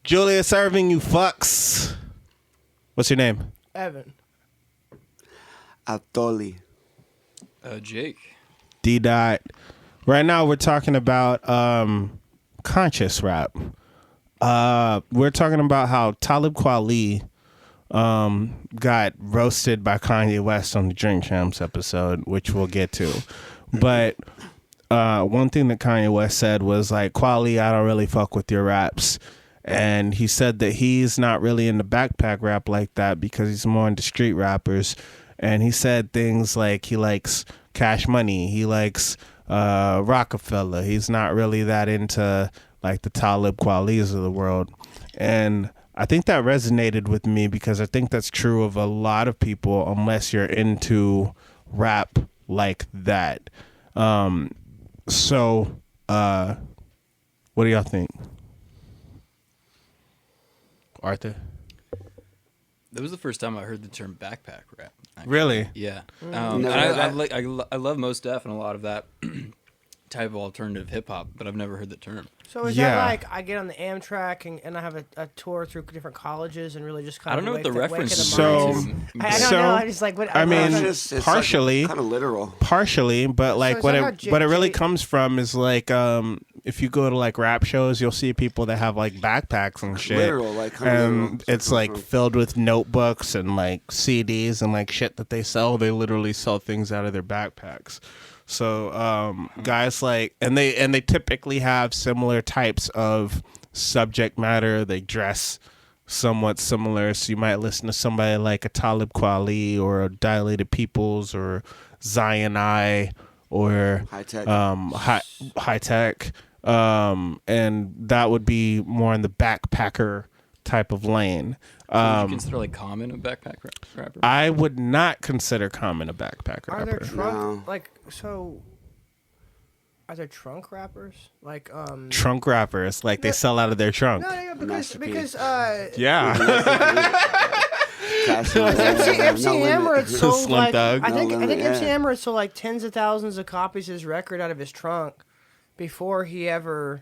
Jewelius Erving, you fucks. What's your name? Evan. Atoli. Jake. D. Dot. Right now we're talking about conscious rap. We're talking about how Talib Kweli got roasted by Kanye West on the Drink Champs episode, which we'll get to. But one thing that Kanye West said was like, Kweli, I don't really fuck with your raps. And he said that he's not really into backpack rap like that because he's more into street rappers. And he said things like he likes Cash Money, he likes Rockefeller. He's not really that into like the Talib Kwelis of the world. And I think that resonated with me because I think that's true of a lot of people unless you're into rap like that. So what do y'all think? Arthur? That was the first time I heard the term backpack rap. Actually. Really? Yeah. I love Mos Def and a lot of that type of alternative hip hop, but I've never heard the term. So is that like I get on the Amtrak and I have a tour through different colleges and really just kind of I don't know what the reference is. I don't know. I just like what I mean, It's partially, kind of literal. Partially, but like So what is that it how really comes from is like if you go to like rap shows, you'll see people that have like backpacks and shit, Literal, like kind of and literal. it's like filled with notebooks and like CDs and like shit that they sell. They literally sell things out of their backpacks. So guys like and they typically have similar types of subject matter. They dress somewhat similar. So you might listen to somebody like a Talib Kweli or a Dilated Peoples or Zion I or High Tech. High Tech. And that would be more in the backpacker type of lane. Would you consider like Common a backpack rapper? I would not consider Common a backpack rapper. Are there No. Are there trunk rappers? Like Trunk rappers, like they sell out of their trunk. No, because Yeah. MC Hammer had sold Slim like Thug. I think limit, MC yeah. Hammer had sold like tens of thousands of copies of his record out of his trunk before he ever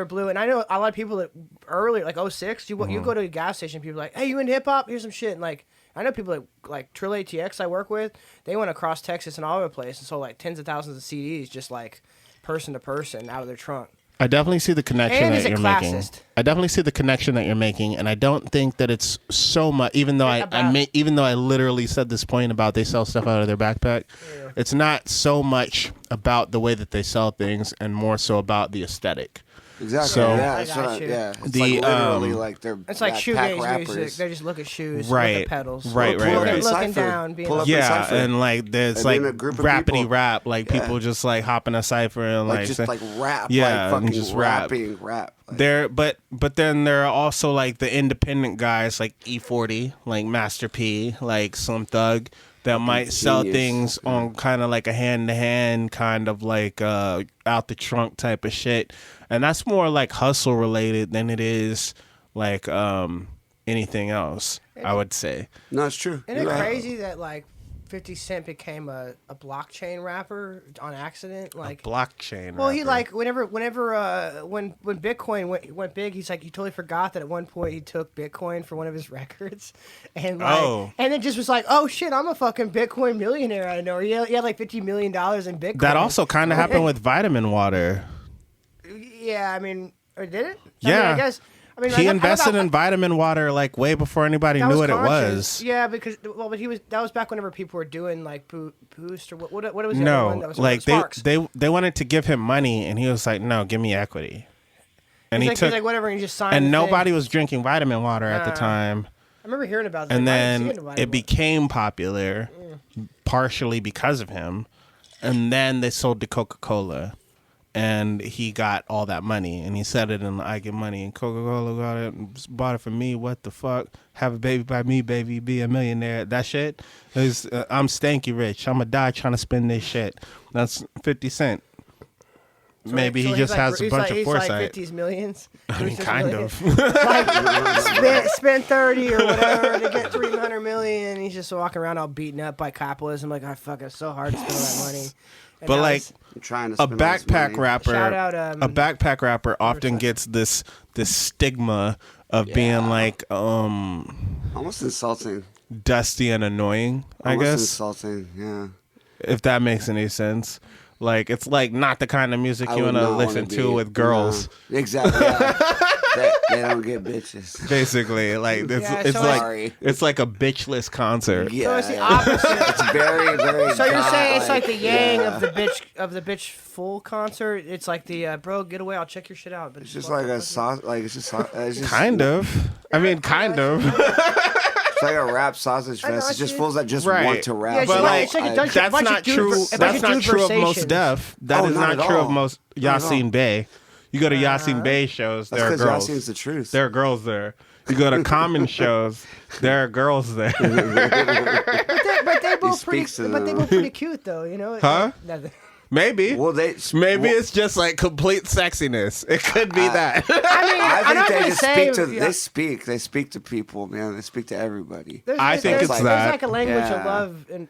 blew it. And I know a lot of people that earlier, like 06, you go to a gas station, people are like, hey, you into hip hop? Here's some shit. And like, I know people like Trill ATX I work with, they went across Texas and all over the place and sold like tens of thousands of CDs just like person to person out of their trunk. I definitely see the connection And that he's a you're making. classist. I definitely see the connection that you're making, and I don't think that it's so much. Even though even though I literally said this point about they sell stuff out of their backpack, it's not so much about the way that they sell things, and more so about the aesthetic. Exactly. So- yeah, I it's got not, you. yeah. It's The, like literally like they're It's like backpack shoegaze rappers. music. They just look at shoes, Right. look at pedals, Right, Pull up and looking cypher. down, being Pull like, up and Yeah, cypher. and like there's And like then a group of rappity people- rap, like people just like hopping a cipher and like like just say- like rap, Yeah, like and fucking just rap. rapping, rap. Like, There, but then there are also like the independent guys like E40, like Master P, like Slim Thug, that might sell genius. things on kind of like a hand-to-hand kind of like out the trunk type of shit, and that's more like hustle related than it is like anything else. I would say. no, it's true. Isn't it You're right. crazy that like 50 Cent became a blockchain rapper on accident? Like, Blockchain. well, he rapper. like whenever when Bitcoin went big, he's like he totally forgot that at one point he took Bitcoin for one of his records, and like and then just was like, oh shit, I'm a fucking Bitcoin millionaire out of nowhere. He had like $50 million in Bitcoin. That also kind of happened with vitamin water. Yeah, I mean, or did it? Yeah. I guess. I mean, He I invested thought- in vitamin water like way before anybody that knew what conscious. it was. Yeah, because but that was back whenever people were doing like Boost or what was the other one No, that was like Sparks. they wanted to give him money, and he was like, "No, give me equity." And He's he like, took, he's like whatever, and he just signed. and the nobody thing. was drinking vitamin water at the time. I remember hearing about that. And I didn't then see it became popular, partially because of him. And then they sold to Coca-Cola, and he got all that money, and he said it in I Get Money, and Coca-Cola got it, and bought it for me. What the fuck? Have a baby by me, baby, be a millionaire. That shit is I'm stanky rich. I'm gonna die trying to spend this shit. That's 50 Cent. maybe he just has a bunch of foresight. He's like 50s millions. I mean, kind of. Like, spent 30 or whatever to get 300 million. He's just walking around all beaten up by capitalism. Like, I fuck, it's so hard to spend all that money. And but like I'm trying to a spend all this backpack money. rapper, Shout out, a backpack rapper often gets this stigma of being like almost insulting. dusty and annoying. I Almost guess insulting. Yeah. if that makes any sense. Like it's like not the kind of music you want to listen to with girls. No. Exactly. Yeah. they don't get bitches. Basically, like it's like a bitchless concert. Yeah. So it's the opposite. It's very, very. So you're saying it's like the yang yeah. of the bitch full concert. It's like the bro, get away, I'll check your shit out. But It's just like a sauce. Like it's just Kind of. I mean, kind of. It's like a rap sausage fest. It's just fools that just Right. want to rap. Yeah, But like, bunch that's of not dude- true. a bunch That's of not dude true of most versations. Def. That is not not at true all. of most Not at all. Yasin Bey. You go to Yasin Bey shows, That's there are because girls. Yasin's the truth. There are girls there. You go to Common shows, there are girls there. But they both speaks to pretty. But they them. both pretty cute though. You know. Huh? Maybe. Well, Maybe it's just like complete sexiness. It could be that. I think they just speak to. Yeah. They speak to people, man. They speak to everybody. I think it's there's that. like a language of Yeah. love and.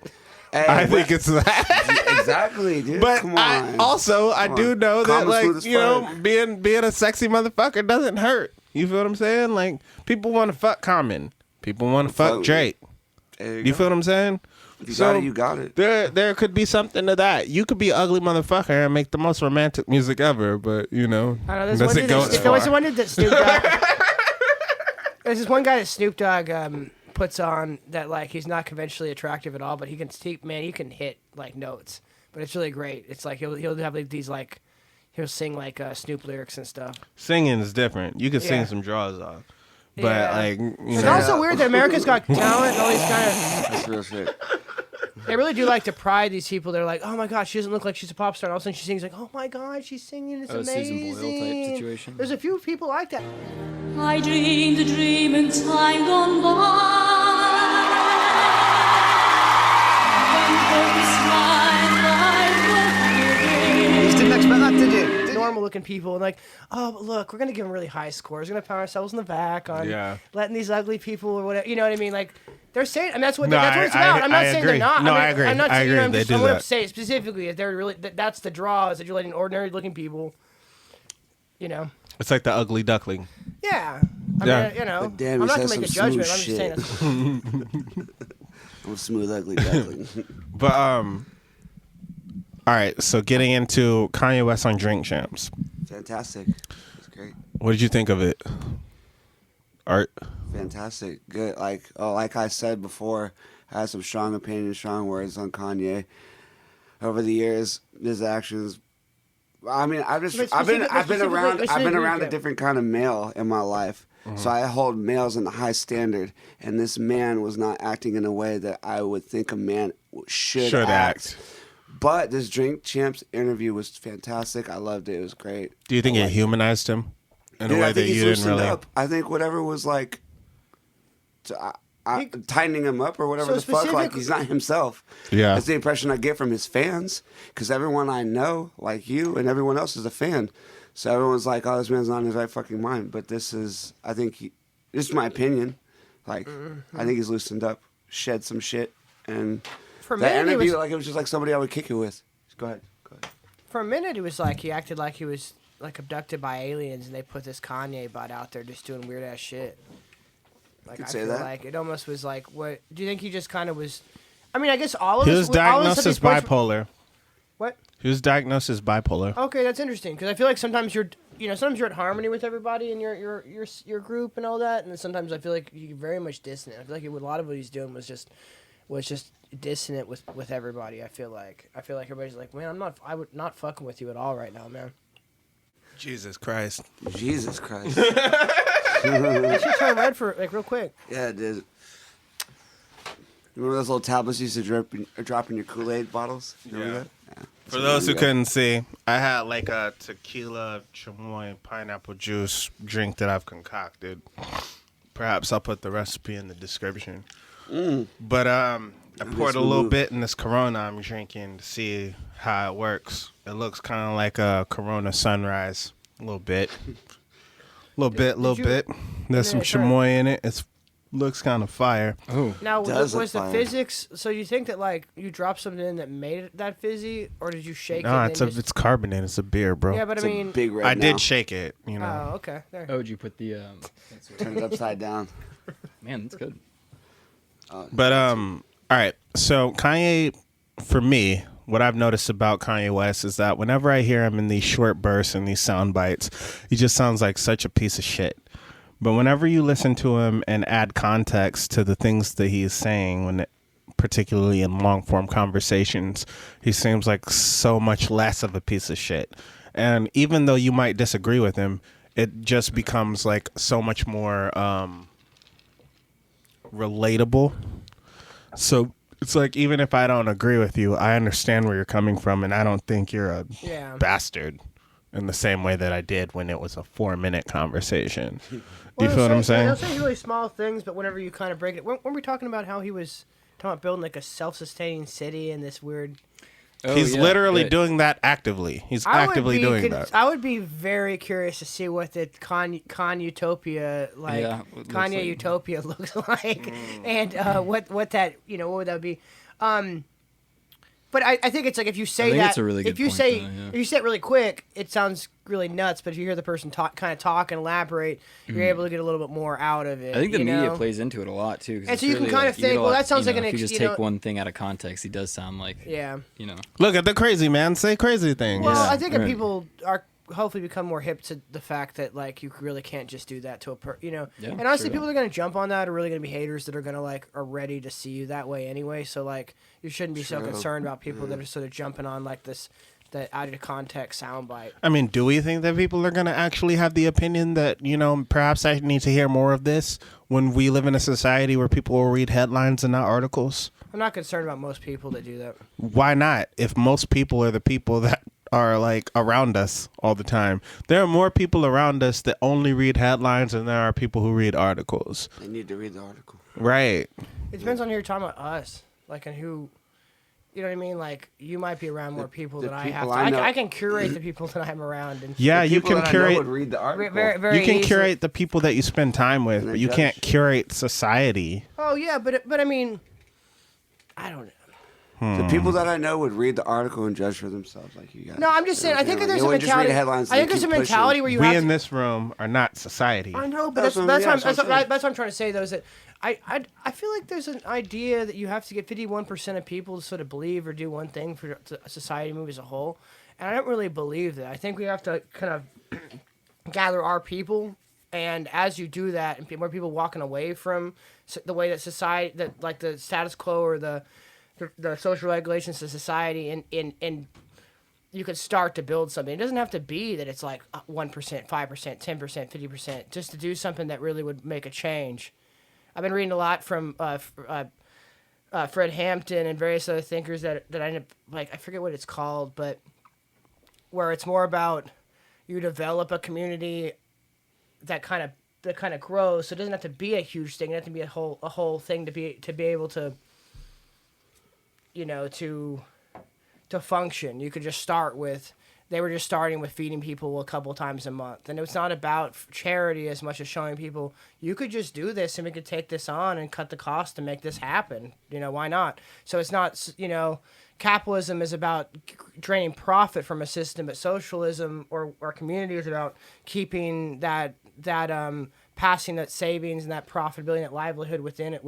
Hey, I think it's that. exactly, dude. But Come I on. I Come do on. know that, Common like, smooth as you know, fuck. being a sexy motherfucker doesn't hurt. You feel what I'm saying? Like, people want to fuck Common. People want to fuck Fuck. Drake. There You go. feel what I'm saying? If you got it, you got it. There could be something to that. You could be an ugly motherfucker and make the most romantic music ever, but you know, I don't know. does it go as There was far? one that Snoop Dogg. There's this one guy that Snoop Dogg puts on that like he's not conventionally attractive at all, but he can hit like notes. But it's really great. It's like he'll have like these like he'll sing like Snoop lyrics and stuff. Singing is different. You can sing Yeah. some draws off, but Yeah. like you It's know, also weird that America's got talent and all these kind of. That's real shit. They really do like to pride these people. They're like, oh my god, she doesn't look like she's a pop star. And all of a sudden she sings like, oh my god, she's singing. It's amazing. Susan Boyle type situation. There's a few people like that. I dreamed a dream in time gone by. When hope smiled, You didn't expect that, did you? Normal looking people and like, oh but look, we're gonna give them really high scores. We're gonna pat ourselves in the back on letting these ugly people or whatever. You know what I mean? Like they're saying, and that's what No, that's what it's about. I'm not saying agree. they're not. No, I I agree. I'm not I saying, you know, agree. I'm They just, do I want that. to say specifically if they're really that's the draw is that you're letting ordinary looking people. You know. it's like the ugly duckling. Yeah. I Yeah. mean, you know, But damn, I'm he not says gonna make a some judgment. I'm smooth just saying that's. I'm a smooth, ugly duckling. But all right. So getting into Kanye West on Drink Champs. Fantastic. It's great. What did you think of it? Art. Fantastic. Good. Like I said before, I had some strong opinions, strong words on Kanye. Over the years, his actions. I mean, I've been around a different kind of male in my life. So I hold males in a high standard, and this man was not acting in a way that I would think a man should act. But this Drink Champs interview was fantastic. I loved it. It was great. Do you think it humanized him in a Dude, way I that think he's you didn't loosened really? up. I think whatever was like tightening him up or whatever So the fuck, like specific- he's not himself. Yeah. That's the impression I get from his fans, because everyone I know, like you and everyone else, is a fan. So everyone's like, "Oh, this man's not in his right fucking mind." But this is, I think, this is my opinion. Like, I think he's loosened up, shed some shit, and For a that minute, interview, like it was just like somebody I would kick it with. Go ahead. For a minute, it was like he acted like he was like abducted by aliens, and they put this Kanye butt out there just doing weird ass shit. Like Could I say feel that. like it almost was like, what do you think he just kind of was? I mean, I guess all of He us. was all of us diagnosed have as these points- bipolar. What? He was diagnosed as bipolar. Okay, that's interesting because I feel like sometimes sometimes you're at harmony with everybody in your group and all that, and then sometimes I feel like you're very much dissonant. I feel like a lot of what he's doing was just dissonant with everybody. I feel like everybody's like, man, I would not fucking with you at all right now, man. Jesus Christ. Jesus Christ. I should turn red for like real quick. Yeah, it did. Remember those little tablets you used to drop in your Kool-Aid bottles? You remember that? Yeah. For those who couldn't see, I had like a tequila chamoy pineapple juice drink that I've concocted. Perhaps I'll put the recipe in the description. But I poured a little bit in this Corona I'm drinking to see how it works. It looks kind of like a Corona sunrise. A little bit. Little bit. There's some chamoy in it. It looks kind of fire. Oh. Now, was the fire. physics... So you think that, like, you dropped something in that made it that fizzy? Or did you shake it? No, it's carbonate. It's a beer, bro. Yeah, but It's I mean... big red I now. did shake it, you know. Oh, okay. There. Oh, did you put the... Turn it upside down. Man, that's good. But, all right. So Kanye, for me, what I've noticed about Kanye West is that whenever I hear him in these short bursts and these sound bites, he just sounds like such a piece of shit. But whenever you listen to him and add context to the things that he is saying, particularly in long form conversations, he seems like so much less of a piece of shit. And even though you might disagree with him, it just becomes like so much more relatable. So it's like, even if I don't agree with you, I understand where you're coming from, and I don't think you're a bastard in the same way that I did when it was a 4-minute conversation. Do you feel what I'm saying? They'll say really small things, but whenever you kind of break it... When we talking about how he was talking about building like a self-sustaining city and this weird... He's literally doing that actively. He's actively doing that. I would be very curious to see what the Utopia Kanye Utopia looks like, and what that what would that be? But I think it's like if you say that, if you say it really quick, it sounds really nuts. But if you hear the person talk and elaborate, you're able to get a little bit more out of it. I think the media plays into it a lot too. And so you can kind of think, well, that sounds like an. If you just take one thing out of context, he does sound like Look at the crazy man. Say crazy things. Well, I think that people are hopefully become more hip to the fact that like you really can't just do that to a and honestly people that are going to jump on that are really going to be haters that are going to are ready to see you that way anyway, so like you shouldn't be so concerned about people that are sort of jumping on like this that out of context soundbite. I mean, do we think that people are going to actually have the opinion that perhaps I need to hear more of this when we live in a society where people will read headlines and not articles? I'm not concerned about most people that do that. Why not? If most people are the people that are like around us all the time. There are more people around us that only read headlines than there are people who read articles. They need to read the article. Right. It depends on who you're talking about us. Like, and who, you know what I mean? Like, you might be around more people than I have. I can curate the people that I'm around. And yeah, you can curate. Would read the article. Very you can easily. curate the people that you spend time with, but you can't curate society. Oh, yeah, but I mean, I don't know. The people that I know would read the article and judge for themselves, like you guys. No, I'm just saying. I think there's a mentality. I think there's a mentality where you we have in this room are not society. I know, but that's what I'm trying to say. Though is that I feel like there's an idea that you have to get 51% of people to sort of believe or do one thing for society to move as a whole, and I don't really believe that. I think we have to kind of gather our people, and as you do that, and more people walking away from the way that society, that like the status quo or the social regulations of society, and you could start to build something. It doesn't have to be that it's like 1%, 5%, 10%, 50%, just to do something that really would make a change. I've been reading a lot from Fred Hampton and various other thinkers that I end up, like, I forget what it's called, but where it's more about you develop a community that kind of grows. So it doesn't have to be a huge thing. It doesn't have to be a whole thing to be able to, to function. You could just start with, they were just starting with feeding people a couple times a month. And it's not about charity as much as showing people, you could just do this and we could take this on and cut the cost to make this happen. Why not? So it's not, capitalism is about draining profit from a system, but socialism or community is about keeping that passing that savings and that profitability and that livelihood within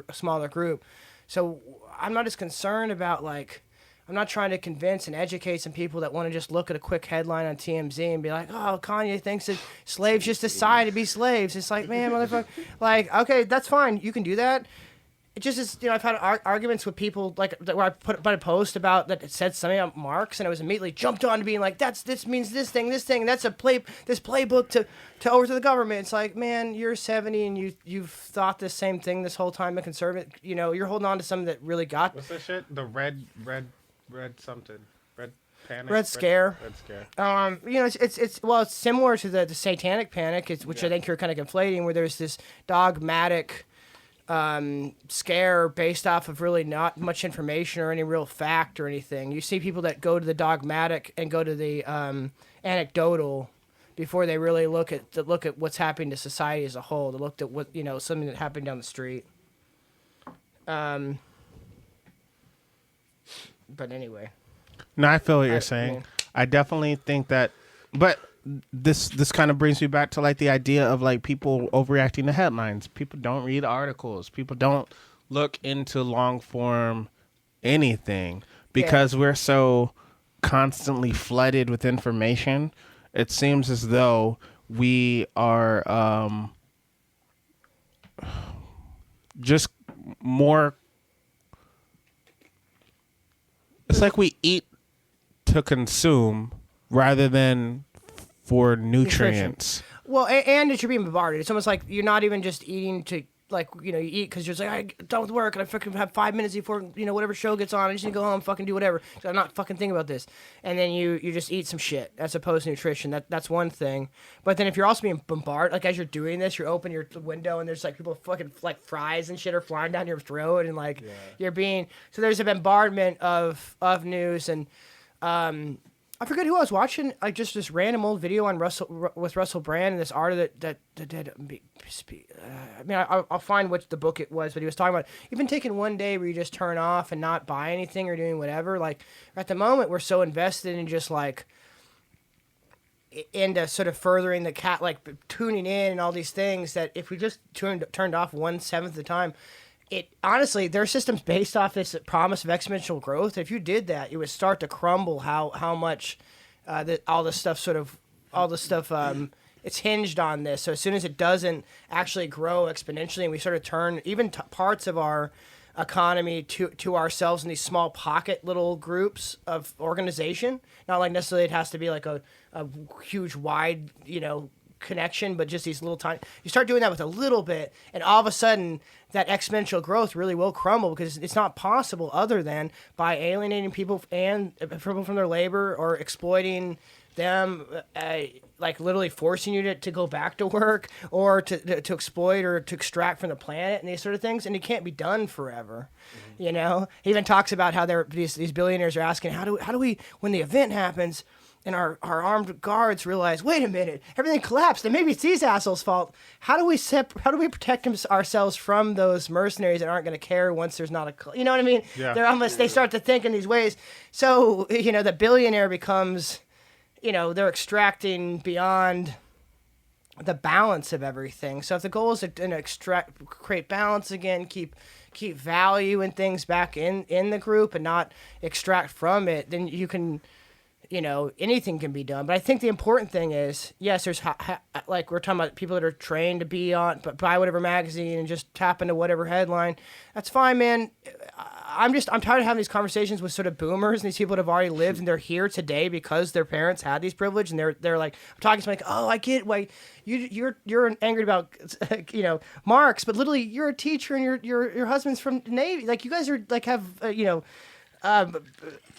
a smaller group. So I'm not as concerned about, like, I'm not trying to convince and educate some people that want to just look at a quick headline on TMZ and be like, oh, Kanye thinks that slaves just decide to be slaves. It's like, man, motherfucker. Like, okay, that's fine. You can do that. It just is, I've had arguments with people, like, where I put a post about that it said something about Marx, and I was immediately jumped on to being like, this means this thing, and that's this playbook to overthrow the government. It's like, man, you're 70 and you've thought the same thing this whole time, a conservative, you're holding on to something that really got... What's that shit? The red something. Red panic? Red scare. Red scare. It's similar to the satanic panic, which I think you're kind of conflating, where there's this dogmatic... scare based off of really not much information or any real fact or anything. You see people that go to the dogmatic and go to the anecdotal before they really look at what's happening to society as a whole. They looked at what something that happened down the street. But anyway. No, I feel what you're saying. I definitely think that, but this kind of brings me back to like the idea of like people overreacting to headlines. People don't read articles. People don't look into long form anything because we're so constantly flooded with information. It seems as though we are just more. It's like we eat to consume rather than for nutrients. Well, and that you're being bombarded. It's almost like you're not even just eating to, like, you eat because you're just like, I done with work and I fucking have 5 minutes before, whatever show gets on. I just need to go home, fucking do whatever. So I'm not fucking thinking about this. And then you just eat some shit as opposed to nutrition. That's one thing. But then if you're also being bombarded, like as you're doing this, you're opening your window and there's like people fucking like fries and shit are flying down your throat and like you're being, so there's a bombardment of news and, I forget who I was watching, like just this random old video on Russell Brand and this artist that did. I'll find what the book it was, but he was talking about even taking one day where you just turn off and not buy anything or doing whatever. Like at the moment, we're so invested in just like into sort of furthering the like tuning in and all these things that if we just turned off 1/7 of the time. It honestly, their system's based off this promise of exponential growth. If you did that, it would start to crumble. How much all this stuff it's hinged on this. So as soon as it doesn't actually grow exponentially, and we sort of turn even parts of our economy to ourselves in these small pocket little groups of organization, not like necessarily it has to be like a huge wide connection, but just these little tiny. You start doing that with a little bit, and all of a sudden, that exponential growth really will crumble because it's not possible other than by alienating people and people from their labor or exploiting them, like literally forcing you to go back to work or to exploit or to extract from the planet and these sort of things. And it can't be done forever. Mm-hmm. He even talks about how these billionaires are asking, how do we when the event happens. And our armed guards realize, wait a minute, everything collapsed, and maybe it's these assholes' fault. How do we protect ourselves from those mercenaries that aren't going to care once there's not you know what I mean? Yeah. They start to think in these ways. So the billionaire becomes, they're extracting beyond the balance of everything. So if the goal is to create balance again, keep value and things back in the group and not extract from it, then you can. Anything can be done. But I think the important thing is, yes, there's like we're talking about people that are trained to be on, but buy whatever magazine and just tap into whatever headline. That's fine, man. I'm tired of having these conversations with sort of boomers and these people that have already lived and they're here today because their parents had these privileges and they're like I'm talking to them like, oh, I get why you're angry about Marx, but literally you're a teacher and your husband's from the Navy. Like you guys are like have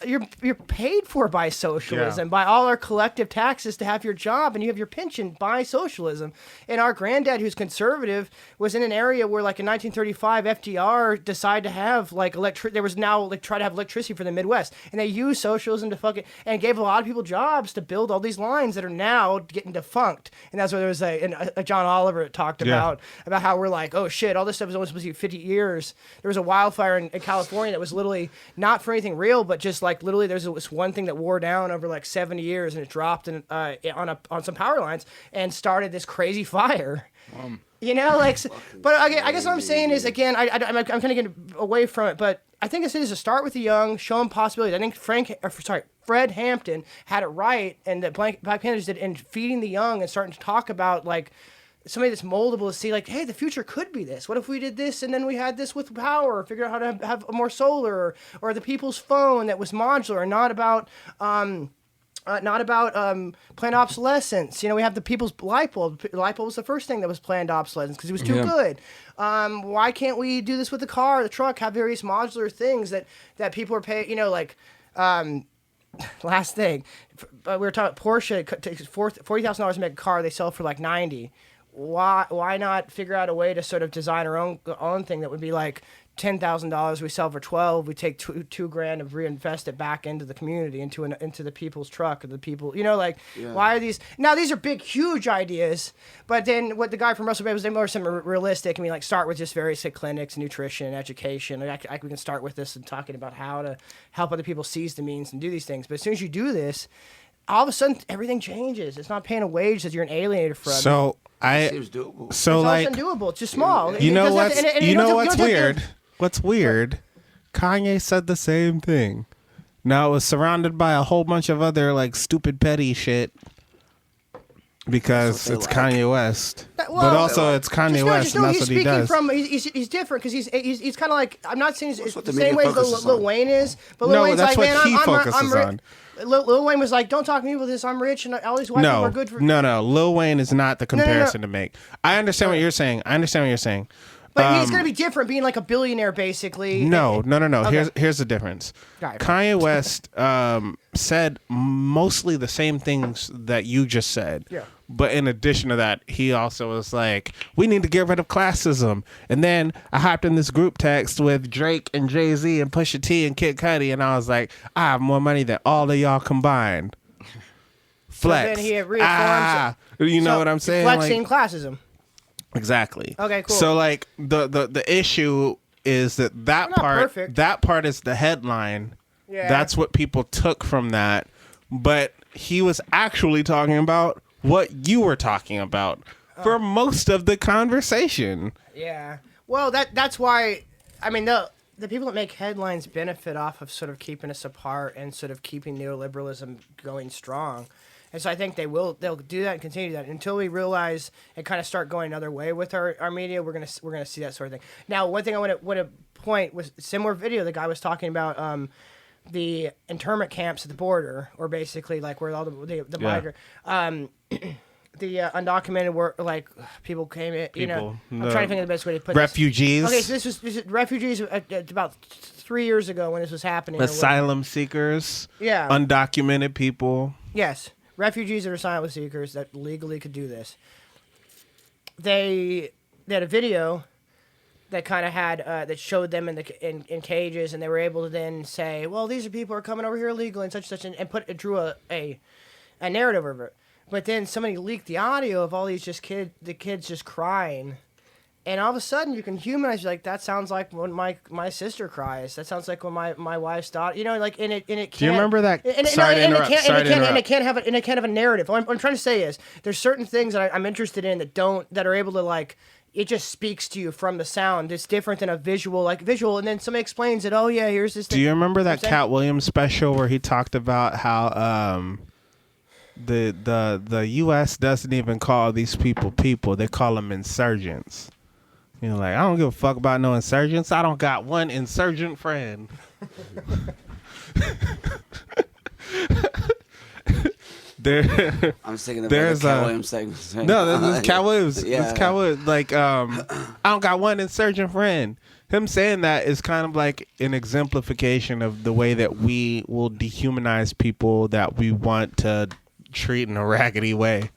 you're paid for by socialism, by all our collective taxes to have your job, and you have your pension by socialism. And our granddad, who's conservative, was in an area where, like in 1935, FDR decided to have like there was now like try to have electricity for the Midwest, and they used socialism to and gave a lot of people jobs to build all these lines that are now getting defunct. And that's where there was a John Oliver that talked about how we're like, oh shit, all this stuff is only supposed to be 50 years. There was a wildfire in California that was literally not for anything real, but just like literally there's this one thing that wore down over like 70 years and it dropped on some power lines and started this crazy fire. But I guess what I'm saying is, again, I'm kind of getting away from it, but I think this is to start with the young, show them possibilities. I think Fred Hampton had it right, and that Black Panthers did in feeding the young and starting to talk about like somebody that's moldable to see like, hey, the future could be this. What if we did this and then we had this with power, figure out how to have more solar or the people's phone that was modular and not about planned obsolescence. We have the people's light bulb. The light bulb was the first thing that was planned obsolescence because it was too good. Why can't we do this with the car, the truck, have various modular things that people are paying, last thing. We were talking about Porsche takes $40,000 to make a car. They sell for like $90,000. why not figure out a way to sort of design our own thing that would be like $10,000 we sell for 12, we take two grand and reinvest it back into the community, into the people's truck, and the people, why are these? Now these are big, huge ideas, but then what the guy from Russell Bay was saying more something realistic. I mean, like start with just various clinics, nutrition, education. We can start with this and talking about how to help other people seize the means and do these things. But as soon as you do this, all of a sudden everything changes. It's not paying a wage that you're an alienator from. So it seems doable. So it's doable. It's just small. You know what's weird? What's weird? Kanye said the same thing. Now it was surrounded by a whole bunch of other like stupid petty shit because it's Kanye West. But also it's Kanye West, and that's what he does. He's different because he's kind of like, I'm not saying it's the same way as Lil Wayne is, but Lil Wayne's that's like, what man, he focuses on. Lil Wayne was like, don't talk to me about this. I'm rich and all these white people are good for. No. Lil Wayne is not the comparison to make. I understand what you're saying. But he's going to be different, being like a billionaire, basically. No. Okay. Here's the difference. Right. Kanye West said mostly the same things that you just said. Yeah. But in addition to that, he also was like, we need to get rid of classism. And then I hopped in this group text with Drake and Jay-Z and Pusha T and Kid Cudi, and I was like, I have more money than all of y'all combined. Flex. So then he reaffirms. You know what I'm saying? Flexing classism. Exactly. Okay, cool. So like the issue is that part is the headline. Yeah. That's what people took from that. But he was actually talking about what you were talking about for most of the conversation. Yeah. Well, that's why, I mean, the people that make headlines benefit off of sort of keeping us apart and sort of keeping neoliberalism going strong. And so I think they'll do that and continue that until we realize and kind of start going another way with our media. We're gonna see that sort of thing. Now, one thing I want to point was similar video. The guy was talking about the internment camps at the border, or basically like where all the migrant, the undocumented work, like people came in. I'm trying to think of the best way to put refugees. This. Okay, so this is refugees about 3 years ago when this was happening. Asylum seekers. Yeah. Undocumented people. Yes. Refugees that are asylum seekers that legally could do this. They had a video that kind of had that showed them in cages, and they were able to then say, "Well, these are people who are coming over here illegally and such and drew a narrative of it." But then somebody leaked the audio of all these the kids just crying. And all of a sudden, you can humanize. Like, that sounds like when my sister cries. That sounds like when my wife's daughter. Like, and it can't. Do you remember that? And it can't have a narrative. What I'm trying to say is, there's certain things that I'm interested in that are able to, like, it just speaks to you from the sound. It's different than a visual, and then somebody explains it. Oh yeah, here's this thing. Do you remember that Cat Williams special where he talked about how the U.S. doesn't even call these people? They call them insurgents. Like, I don't give a fuck about no insurgents. I don't got one insurgent friend. I'm thinking about the Cat Williams segment. No, this is Cat Williams. Yeah. It's Cat Williams. Like, I don't got one insurgent friend. Him saying that is kind of like an exemplification of the way that we will dehumanize people that we want to treat in a raggedy way.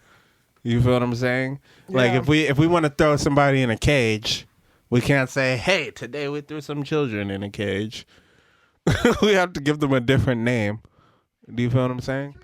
You feel what I'm saying? Yeah. Like, if we want to throw somebody in a cage, we can't say, "Hey, today we threw some children in a cage." We have to give them a different name. Do you feel what I'm saying?